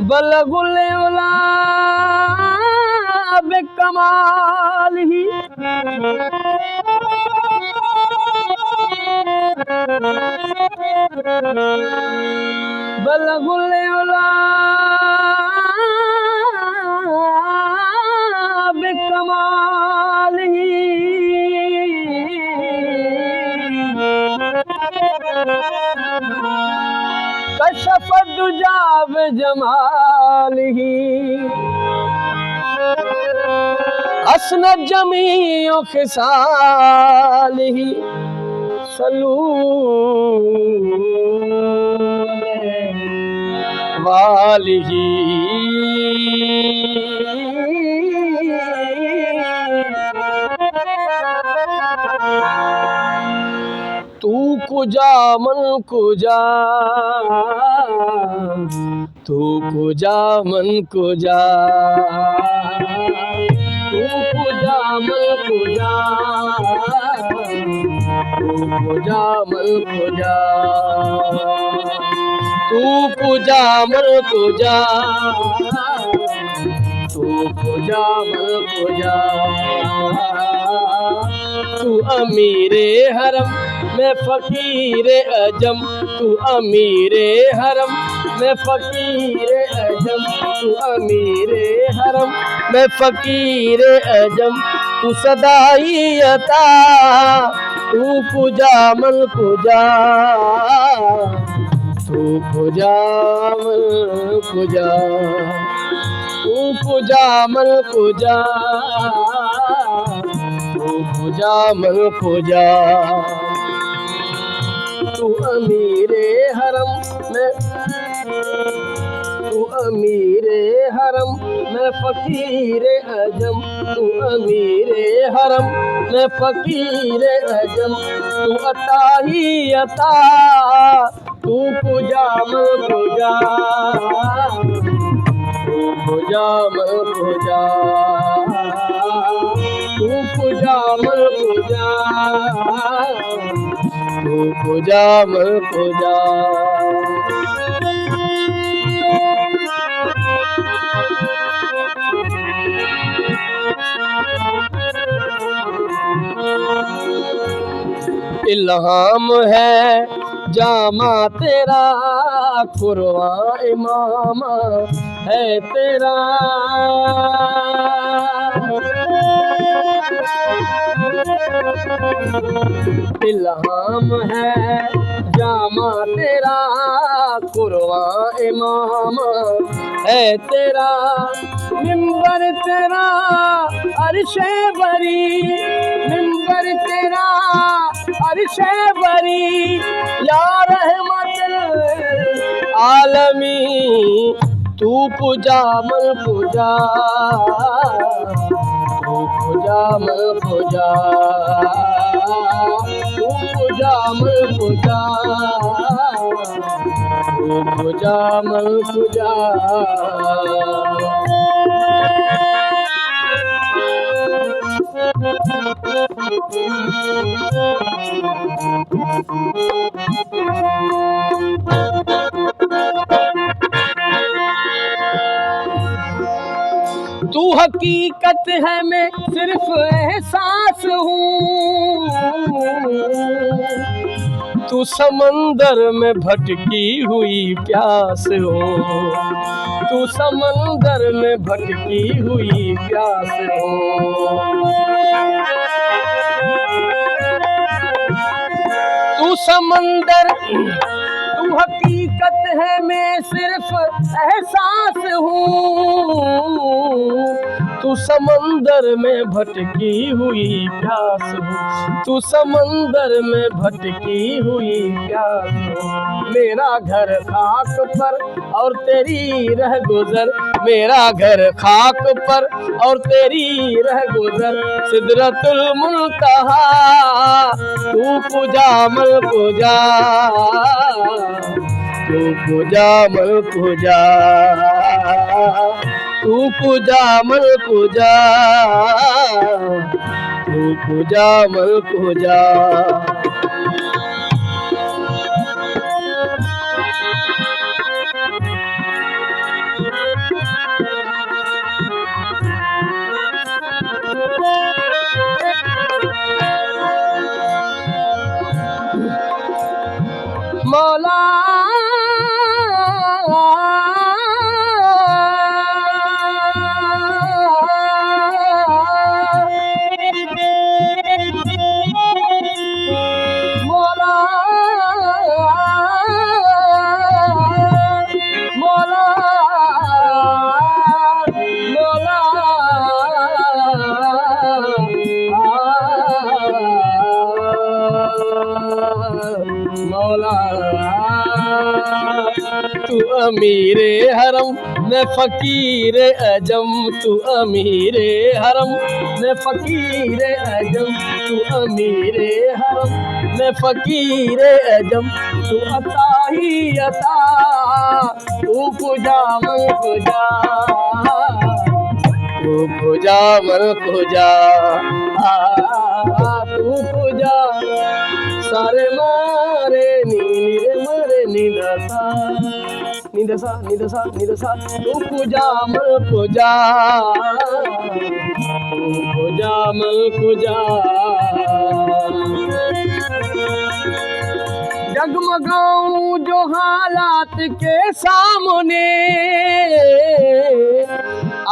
बलगुले उला बेकमाल ही बलगुले उला बेकमाल ही कशफ दुजा जमाल ही हसन जमीओ खिसाल ही सलू वाली ही तू कुजा मन कुजा तू कुजा मन कुजा तू कुजा मन कुजा तू कुजा मन कुजा तू कुजा मन कुजा तू कुजा मन कुजा तू अमीरे हरम मैं फकीरे अजम तू अमीरे हरम मैं फकीरे अजम तू अमीरे हरम मैं फकीरे अजम तू सदाई अता तू कुजा मन कुजा तू कुजा मन कुजा तू कुजा मन कुजा तू कुजा मन कुजा तू अमीरे हरम मैं तू अमीरे हरम मैं फकीरे अजम तू अमीरे हरम मैं फकीरे अजम तू अता ही अता तू कुजा मन कुजा तू कुजा मन कुजा तू कुजा मन कुजा तू कुजा मन कुजा इल्हाम है जामा तेरा कुरआन इमाम है तेरा इल्हाम है जामा तेरा कुरआन इमाम है तेरा मिंबर तेरा अर्शे बरी मिंबर तेरा अर्शे बरी या रहमतुल आलमी तू पूजा मन पूजा तू पूजा मन पूजा तू पूजा मन पूजा तू पूजा मन पूजा तू हकीकत है मैं सिर्फ एहसास हूँ तू समंदर में भटकी हुई प्यास हो तू समंदर में भटकी हुई प्यास हो तू समंदर तू हकीकत है मैं सिर्फ एहसास हूँ तू समंदर में भटकी हुई प्यास हो, तू समंदर में भटकी हुई प्यास हो। मेरा घर खाक पर और तेरी रह गुजर, मेरा घर खाक पर और तेरी रह गुजर। सिदरतुल मुंतहा तू पूजा मल पूजा, तू पूजा मल पूजा, तू पूजा मल पूजा, तू पूजा मल पूजा। मौला मौला मौला मौला तू अमीरे हरम मैं फकीर अजम, तू अमीरे हरम मैं फकीर अजम, तू अमीरे हरम मैं फकीर अजम। तू अता ही अता तू पूजा मन पूजा, तू पूजा मन पूजा, तू पूजा सारे मारे नीरे मारे नीदसा निदसा निदसा निदसा। तू पूजा मल पूजा, तू पूजा मल पूजा। जगमगाऊं जो हालात के सामने,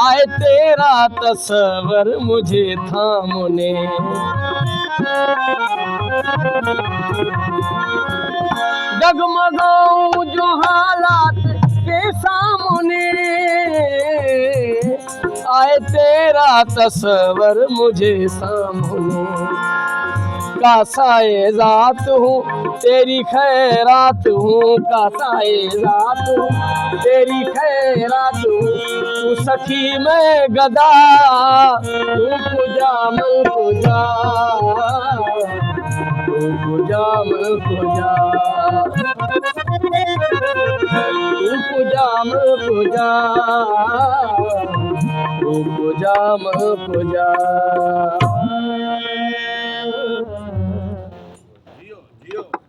आए तेरा तस्वर मुझे थामने। जगमगाऊं जो हालात के सामने, आए तेरा तस्वर मुझे सामने। कासाए ज़ात हूँ तेरी खैरात हूँ, कासाए ज़ात हूँ तेरी खैरात हूँ। तू सखी मैं गदा तू पूजा मल पूजा, तू पूजा मल पूजा, तू पूजा मल पूजा, तू पूजा मल पूजा।